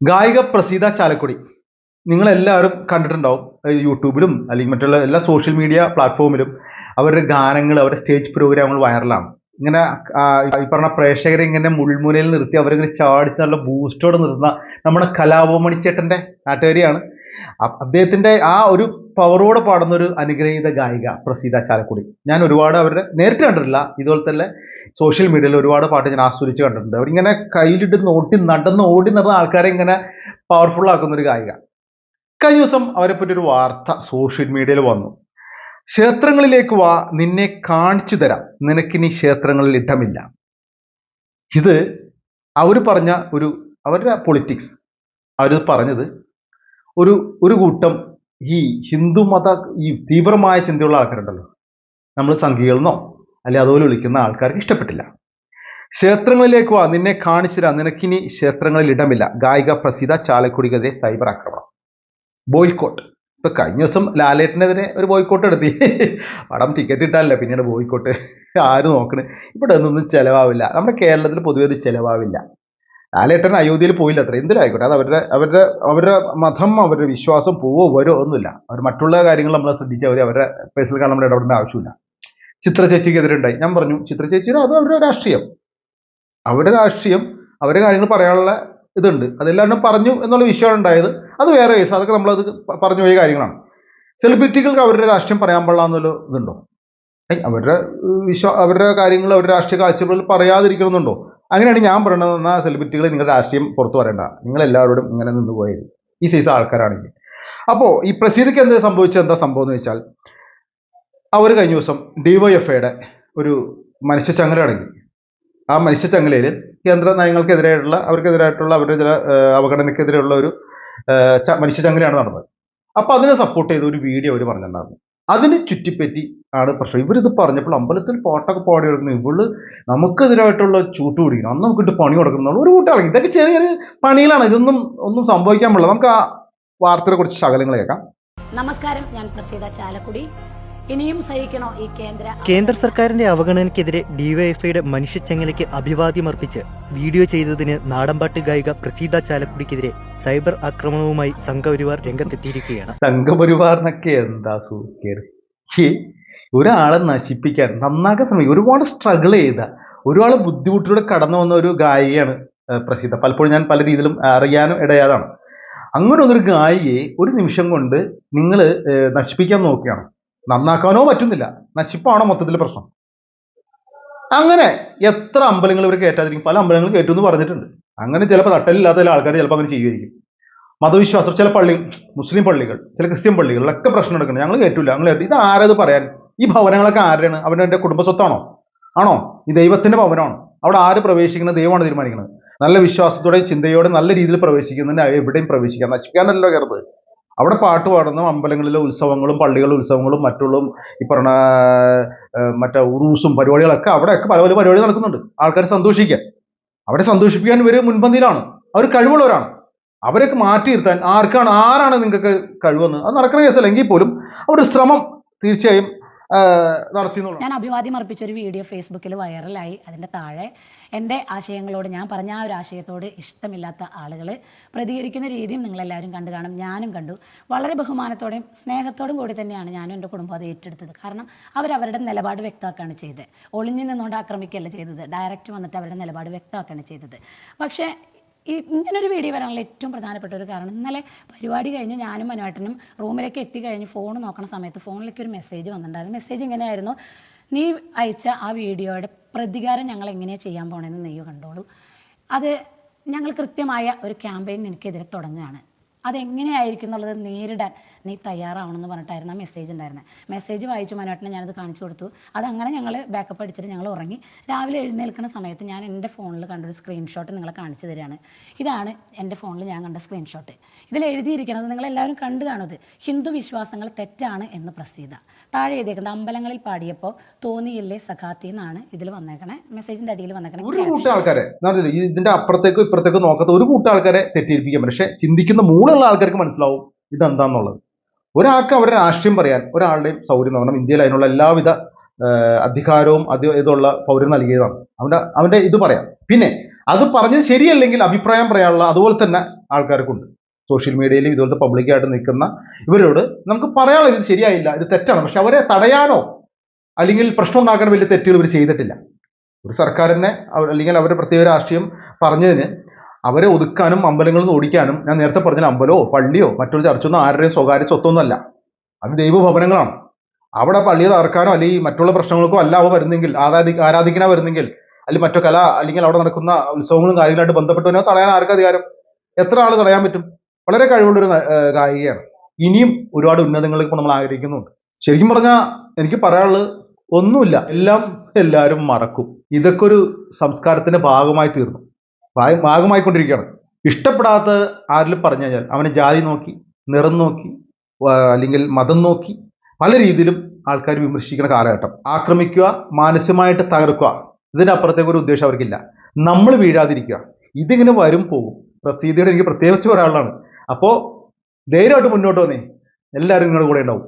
ഗായിക പ്രസീത ചാലക്കുടി നിങ്ങളെല്ലാവരും കണ്ടിട്ടുണ്ടാവും. യൂട്യൂബിലും അല്ലെങ്കിൽ മറ്റുള്ള എല്ലാ സോഷ്യൽ മീഡിയ പ്ലാറ്റ്ഫോമിലും അവരുടെ ഗാനങ്ങൾ, അവരുടെ സ്റ്റേജ് പ്രോഗ്രാമുകൾ വൈറലാണ്. ഇങ്ങനെ ഈ പറഞ്ഞ പ്രേക്ഷകരെ ഇങ്ങനെ മുൾമുനയിൽ നിർത്തി അവരിങ്ങനെ ചാടിച്ച് നല്ല ബൂസ്റ്റോടെ നിർത്തുന്ന നമ്മുടെ കലാഭവൻ ചേട്ടൻ്റെ നാട്ടുകാരിയാണ്. അദ്ദേഹത്തിന്റെ ആ ഒരു പവറോടെ പാടുന്ന ഒരു അനുഗ്രഹീത ഗായിക പ്രസീത ചാലക്കുടി. ഞാൻ ഒരുപാട് അവരുടെ നേരിട്ട് കണ്ടിട്ടില്ല, ഇതുപോലെ തന്നെ സോഷ്യൽ മീഡിയയിൽ ഒരുപാട് പാട്ട് ഞാൻ ആസ്വദിച്ച് കണ്ടിട്ടുണ്ട്. അവരിങ്ങനെ കയ്യിലിട്ട് നടന്ന് ഓടി നടന്ന ആൾക്കാരെ ഇങ്ങനെ പവർഫുൾ ആക്കുന്ന ഒരു ഗായിക. കഴിഞ്ഞ ദിവസം അവരെ പറ്റി ഒരു വാർത്ത സോഷ്യൽ മീഡിയയിൽ വന്നു. ക്ഷേത്രങ്ങളിലേക്ക് വാ, നിന്നെ കാണിച്ചു തരാം, നിനക്കിനി ക്ഷേത്രങ്ങളിൽ ഇടമില്ല. ഇത് അവർ പറഞ്ഞ അവരുടെ പൊളിറ്റിക്സ്. അവർ പറഞ്ഞത് ഒരു കൂട്ടം ഈ ഹിന്ദു മത ഈ തീവ്രമായ ചിന്തയുള്ള ആൾക്കാരുണ്ടല്ലോ, നമ്മൾ സംഘികളെന്നോ അല്ലെ അതുപോലെ വിളിക്കുന്ന ആൾക്കാർക്ക് ഇഷ്ടപ്പെട്ടില്ല. ക്ഷേത്രങ്ങളിലേക്ക് വാ, നിന്നെ കാണിച്ചു തരാം, നിനക്കിനി ക്ഷേത്രങ്ങളിൽ ഇടമില്ല. ഗായിക പ്രസീത ചാലക്കുടിക്കെതിരെ സൈബർ ആക്രമണം, ബോയ്ക്കോട്ട്. ഇപ്പൊ കഴിഞ്ഞ ദിവസം ലാലേട്ടനെതിരെ ഒരു ബോയ്ക്കോട്ട് നടത്തി. പടം ടിക്കറ്റ് ഇട്ടാലല്ല പിന്നീട് ബോയ്ക്കോട്ട്. ആരും നോക്കണ് ഇവിടെ ഒന്നും ചെലവാവില്ല. നമ്മുടെ കേരളത്തിൽ പൊതുവെ ഇത് ചെലവാവില്ല. ലാലേട്ടൻ അയോധ്യയിൽ പോയില്ല, അത്ര എന്തിനായിക്കോട്ടെ, അത് അവരുടെ മതം, അവരുടെ വിശ്വാസം പോവോ വരോ ഒന്നുമില്ല. അവർ മറ്റുള്ള കാര്യങ്ങൾ നമ്മൾ ശ്രദ്ധിച്ചാൽ മതി. അവരുടെ പേഴ്സണൽ കാര്യം നമ്മൾ ഇടപെടേണ്ട ആവശ്യമില്ല. ചിത്ര ചേച്ചിക്കെതിരെ ഉണ്ടായി, ഞാൻ പറഞ്ഞു ചിത്ര ചേച്ചിയുടെ അത് അവരുടെ രാഷ്ട്രീയം, അവരുടെ കാര്യങ്ങൾ പറയാനുള്ള ഇതുണ്ട്, അതെല്ലാം പറഞ്ഞു എന്നുള്ള വിഷയമാണ് ഉണ്ടായത്. അത് വേറെ കേസ്, അതൊക്കെ നമ്മളത് പറഞ്ഞു പോയ കാര്യങ്ങളാണ്. സെലിബ്രിറ്റികൾക്ക് അവരുടെ രാഷ്ട്രീയം പറയാൻ പാടില്ല എന്നൊരു ഇതുണ്ടോ? അവരുടെ കാര്യങ്ങൾ, അവരുടെ രാഷ്ട്രീയ കാഴ്ചപ്പാടിൽ പറയാതിരിക്കണമെന്നുണ്ടോ? അങ്ങനെയാണ് ഞാൻ പറയണത്. എന്നാൽ സെലിബ്രിറ്റികൾ നിങ്ങളുടെ രാഷ്ട്രീയം പുറത്തു പറയണ്ട, നിങ്ങൾ എല്ലാവരോടും ഇങ്ങനെ നിന്ന് പോയത് ഈ സൈസ് ആൾക്കാരാണെങ്കിൽ. അപ്പോൾ ഈ പ്രസീതയ്ക്ക് എന്താ സംഭവം എന്ന് വെച്ചാൽ, അവർ കഴിഞ്ഞ ദിവസം ഡിവൈഎഫ്ഐയുടെ ഒരു മനുഷ്യച്ചങ്ങല അടങ്ങി. ആ മനുഷ്യച്ചങ്ങലയിൽ കേന്ദ്ര നയങ്ങൾക്കെതിരായിട്ടുള്ള അവർക്കെതിരായിട്ടുള്ള അവരുടെ ചില അവഗണനക്കെതിരെയുള്ള ഒരു മനുഷ്യച്ചങ്ങലയാണ് നടന്നത്. അപ്പോൾ അതിനെ സപ്പോർട്ട് ചെയ്ത ഒരു വീഡിയോ അവർ പറഞ്ഞിട്ടുണ്ടായിരുന്നു. അതിനെ ചുറ്റിപ്പറ്റി ആണ് പ്രശ്നം. ഇവരിത് പറഞ്ഞപ്പോൾ അമ്പലത്തിൽ പാട്ടൊക്കെ പാടി കൊടുക്കുന്നു, ഇവള് നമുക്കെതിരായിട്ടുള്ള ചൂട്ട് പിടിക്കണം, അന്ന് നമുക്കിട്ട് പണി കൊടുക്കണം, ഒരു കൂട്ടാളി. ഇതൊക്കെ ചെറിയ പണികളാണ്, ഒന്നും സംഭവിക്കാൻ പാടില്ല. നമുക്ക് ആ വാർത്തയെ കുറിച്ച് ശകലങ്ങൾ കേൾക്കാം. നമസ്കാരം, ഞാൻ പ്രസീത ചാലക്കുടി. ഇനിയും സഹിക്കണോ ഈ കേന്ദ്ര സർക്കാരിന്റെ അവഗണനയ്ക്കെതിരെ ഡിവൈഎഫ്ഐയുടെ മനുഷ്യച്ചങ്ങലയ്ക്ക് അഭിവാദ്യമർപ്പിച്ച് വീഡിയോ ചെയ്തതിന് നാടൻപാട്ട് ഗായിക പ്രസീത ചാലക്കുടിക്കെതിരെ സൈബർ ആക്രമണവുമായി സംഘപരിവാർ രംഗത്തെത്തിയിരിക്കുകയാണ്. സംഘപരിവാറിനൊക്കെ എന്താ സൂക്കേട്! ഒരാളെ നശിപ്പിക്കാൻ നന്നാക്കാൻ ശ്രമിക്കും. ഒരുപാട് സ്ട്രഗിൾ ചെയ്ത, ഒരുപാട് ബുദ്ധിമുട്ടിലൂടെ കടന്നു വന്ന ഒരു ഗായികയാണ് പ്രസീത. പലപ്പോഴും ഞാൻ പല രീതിയിലും അറിയാനും ഇടയാതാണ്. അങ്ങനെ ഒന്നൊരു ഗായികയെ ഒരു നിമിഷം കൊണ്ട് നിങ്ങൾ നശിപ്പിക്കാൻ നോക്കുകയാണ്. നന്നാക്കാനോ പറ്റുന്നില്ല, നശിപ്പാണോ മൊത്തത്തിൽ പ്രശ്നം. അങ്ങനെ എത്ര അമ്പലങ്ങൾ ഇവർ കയറ്റാതിരിക്കും, പല അമ്പലങ്ങളും കയറ്റുമെന്ന് പറഞ്ഞിട്ടുണ്ട്. അങ്ങനെ ചിലപ്പോൾ തട്ടലില്ലാത്ത ചില ആൾക്കാർ ചിലപ്പോൾ അങ്ങനെ ചെയ്യുമായിരിക്കും. മതവിശ്വാസം, ചില മുസ്ലിം പള്ളികൾ, ചില ക്രിസ്ത്യൻ പള്ളികളിലൊക്കെ പ്രശ്നം നടക്കുന്നത്. ഞങ്ങൾ കേട്ടില്ല, ഇത് ആരത് പറയാൻ? ഈ ഭവനങ്ങളൊക്കെ ആരുടെയാണ്? അവരുടെ കുടുംബ സ്വത്താണോ? ആണോ? ഈ ദൈവത്തിന്റെ ഭവനമാണോ? അവിടെ ആര് പ്രവേശിക്കുന്നത്? ദൈവമാണ് തീരുമാനിക്കുന്നത്. നല്ല വിശ്വാസത്തോടെ ചിന്തയോടെ നല്ല രീതിയിൽ പ്രവേശിക്കുന്നതിന് എവിടെയും പ്രവേശിക്കാം, നശിപ്പിക്കാനല്ലോ കയറുന്നത്. അവിടെ പാട്ട് പാടുന്ന അമ്പലങ്ങളിലെ ഉത്സവങ്ങളും പള്ളികളിലെ ഉത്സവങ്ങളും മറ്റുള്ളതും ഈ പറഞ്ഞ മറ്റേ ഉറൂസും പരിപാടികളൊക്കെ അവിടെയൊക്കെ പല പല പരിപാടി നടക്കുന്നുണ്ട്. ആൾക്കാരെ സന്തോഷിക്കാൻ, അവിടെ സന്തോഷിപ്പിക്കാൻ ഇവർ മുൻപന്തിയിലാണ്. അവർ കഴിവുള്ളവരാണ്. അവരൊക്കെ മാറ്റി നിർത്താൻ ആരാണ് നിങ്ങൾക്ക് കഴിവെന്ന്? അത് നടക്കുന്ന കേസല്ല. എങ്കിൽ പോലും അവരുടെ ശ്രമം തീർച്ചയായും നടത്തിയെന്നുള്ളൂ. ഞാൻ അഭിവാദ്യം അർപ്പിച്ച ഒരു വീഡിയോ ഫേസ്ബുക്കിൽ വൈറലായി. അതിൻ്റെ താഴെ എൻ്റെ ആശയങ്ങളോട്, ഞാൻ പറഞ്ഞ ആ ഒരു ആശയത്തോട് ഇഷ്ടമില്ലാത്ത ആളുകൾ പ്രതികരിക്കുന്ന രീതിയും നിങ്ങളെല്ലാവരും കണ്ടു കാണും. ഞാനും കണ്ടു. വളരെ ബഹുമാനത്തോടെയും സ്നേഹത്തോടും കൂടി തന്നെയാണ് ഞാനും എൻ്റെ കുടുംബം അത് ഏറ്റെടുത്തത്. കാരണം അവരവരുടെ നിലപാട് വ്യക്തമാക്കുകയാണ് ചെയ്തത്. ഒളിഞ്ഞു നിന്നുകൊണ്ട് ആക്രമിക്കുകയല്ല ചെയ്തത്, ഡയറക്റ്റ് വന്നിട്ട് അവരുടെ നിലപാട് വ്യക്തമാക്കുകയാണ് ചെയ്തത്. പക്ഷേ ഇങ്ങനൊരു വീഡിയോ വരാനുള്ള ഏറ്റവും പ്രധാനപ്പെട്ട ഒരു കാരണം, ഇന്നലെ പരിപാടി കഴിഞ്ഞ് ഞാനും മനുവേട്ടനും റൂമിലേക്ക് എത്തിക്കഴിഞ്ഞ് ഫോൺ നോക്കുന്ന സമയത്ത് ഫോണിലേക്ക് ഒരു മെസ്സേജ് വന്നിട്ടുണ്ടായിരുന്നു. മെസ്സേജ് ഇങ്ങനെയായിരുന്നു: നീ അയച്ച ആ വീഡിയോയുടെ പ്രതികാരം ഞങ്ങൾ എങ്ങനെയാണ് ചെയ്യാൻ പോകണമെന്ന് നെയ്യോ കണ്ടോളൂ. അത് ഞങ്ങൾ കൃത്യമായ ഒരു ക്യാമ്പയിൻ നിനക്കെതിരെ തുടങ്ങുകയാണ്. അതെങ്ങനെയായിരിക്കും എന്നുള്ളത് നേരിടാൻ നീ തയ്യാറാവണമെന്ന് പറഞ്ഞിട്ടായിരുന്നു ആ മെസ്സേജ് ഉണ്ടായിരുന്നത്. മെസ്സേജ് വായിച്ചു മനുവേട്ടനെ ഞാനത് കാണിച്ചു കൊടുത്തു. അതങ്ങനെ ഞങ്ങൾ ബാക്കപ്പ് അടിച്ചിട്ട് ഞങ്ങൾ ഉറങ്ങി. രാവിലെ എഴുന്നേൽക്കുന്ന സമയത്ത് ഞാൻ എൻ്റെ ഫോണിൽ കണ്ടൊരു സ്ക്രീൻഷോട്ട് നിങ്ങളെ കാണിച്ചു തരികയാണ്. ഇതാണ് എൻ്റെ ഫോണിൽ ഞാൻ കണ്ട സ്ക്രീൻഷോട്ട്. ഇതിൽ എഴുതിയിരിക്കുന്നത് നിങ്ങളെല്ലാവരും കണ്ടു കാണുന്നത്: ഹിന്ദു വിശ്വാസങ്ങൾ തെറ്റാണ് എന്ന് പ്രസീത. താഴെ എഴുതിയേക്കുന്നത് അമ്പലങ്ങളിൽ പാടിയപ്പോൾ തോന്നിയില്ലേ സഖാത്തി എന്നാണ് ഇതിൽ വന്നേക്കണേ. മെസ്സേജിൻ്റെ അടിയിൽ വന്നേക്കണേ. ഒരു കൂട്ടം ആൾക്കാരെ, ഇതിന്റെ അപ്പുറത്തേക്കും ഇപ്പുറത്തേക്കും നോക്കാത്ത ഒരു കൂട്ടം ആൾക്കാരെ തെറ്റിദ്ധരിപ്പിക്കാൻ പറ്റും. പക്ഷെ ചിന്തിക്കുന്ന മൂളുള്ള ആൾക്കാർക്ക് മനസ്സിലാവും ഇതെന്താന്നുള്ളത്. ഒരാൾക്ക് അവരുടെ രാഷ്ട്രീയം പറയാൻ ഒരാളുടെയും സൗകര്യം നോക്കണം. ഇന്ത്യയിൽ അതിനുള്ള എല്ലാവിധ അധികാരവും ഇതുള്ള പൗരൻ നൽകിയതാണ്. അവന്റെ ഇത് പറയാം. പിന്നെ അത് പറഞ്ഞത് ശരിയല്ലെങ്കിൽ അഭിപ്രായം പറയാനുള്ള അതുപോലെ തന്നെ ആൾക്കാർക്കുണ്ട്. സോഷ്യൽ മീഡിയയിലും ഇതുപോലത്തെ പബ്ലിക്കായിട്ട് നിൽക്കുന്ന ഇവരോട് നമുക്ക് പറയാനുള്ള ഇത് ശരിയായില്ല, ഇത് തെറ്റാണ്. പക്ഷെ അവരെ തടയാനോ അല്ലെങ്കിൽ പ്രശ്നം ഉണ്ടാക്കാൻ വലിയ തെറ്റുകൾ ഇവർ ചെയ്തിട്ടില്ല. ഒരു സർക്കാരിനെ അല്ലെങ്കിൽ അവരുടെ പ്രത്യേക രാഷ്ട്രീയം പറഞ്ഞതിന് അവരെ ഒതുക്കാനും അമ്പലങ്ങളിൽ നിന്ന് ഓടിക്കാനും, ഞാൻ നേരത്തെ പറഞ്ഞ അമ്പലമോ പള്ളിയോ മറ്റൊരു ചർച്ചൊന്നും ആരുടെയും സ്വകാര്യ സ്വത്തൊന്നുമല്ല, അത് ദൈവഭവനങ്ങളാണ്. അവിടെ പള്ളിയെ തകർക്കാനോ അല്ലെങ്കിൽ മറ്റുള്ള പ്രശ്നങ്ങൾക്കോ അല്ല അവ വരുന്നെങ്കിൽ, ആരാധിക്കാനോ വരുന്നെങ്കിൽ, അല്ലെങ്കിൽ മറ്റോ കല അല്ലെങ്കിൽ അവിടെ നടക്കുന്ന ഉത്സവങ്ങളും കാര്യങ്ങളായിട്ട് ബന്ധപ്പെട്ടവനോ തടയാൻ ആർക്കും അധികാരം? എത്ര ആൾ തടയാൻ പറ്റും? വളരെ കഴിവുള്ളൊരു ഗായികയാണ്. ഇനിയും ഒരുപാട് ഉന്നതങ്ങളിലേക്ക് ഇപ്പോൾ നമ്മൾ ആഗ്രഹിക്കുന്നുണ്ട്. ശരിക്കും പറഞ്ഞാൽ എനിക്ക് പറയാനുള്ളത് ഒന്നുമില്ല, എല്ലാം എല്ലാവരും മറക്കും. ഇതൊക്കെ ഒരു സംസ്കാരത്തിന്റെ ഭാഗമായി തീർന്നു, ഭാഗമായിക്കൊണ്ടിരിക്കുകയാണ്. ഇഷ്ടപ്പെടാത്ത ആരിലും പറഞ്ഞു കഴിഞ്ഞാൽ അവനെ ജാതി നോക്കി, നിറം നോക്കി, അല്ലെങ്കിൽ മതം നോക്കി പല രീതിയിലും ആൾക്കാർ വിമർശിക്കുന്ന കാലഘട്ടം. ആക്രമിക്കുക, മാനസികമായിട്ട് തകർക്കുക, ഇതിനപ്പുറത്തേക്ക് ഒരു ഉദ്ദേശം അവർക്കില്ല. നമ്മൾ വീഴാതിരിക്കുക. ഇതിങ്ങനെ വരും പോകും. പ്രസീതിയുടെ എനിക്ക് പ്രത്യേകിച്ച് ഒരാളാണ്. അപ്പോൾ ധൈര്യമായിട്ട് മുന്നോട്ട് വന്നേ, എല്ലാവരും നിങ്ങളുടെ കൂടെ ഉണ്ടാവും.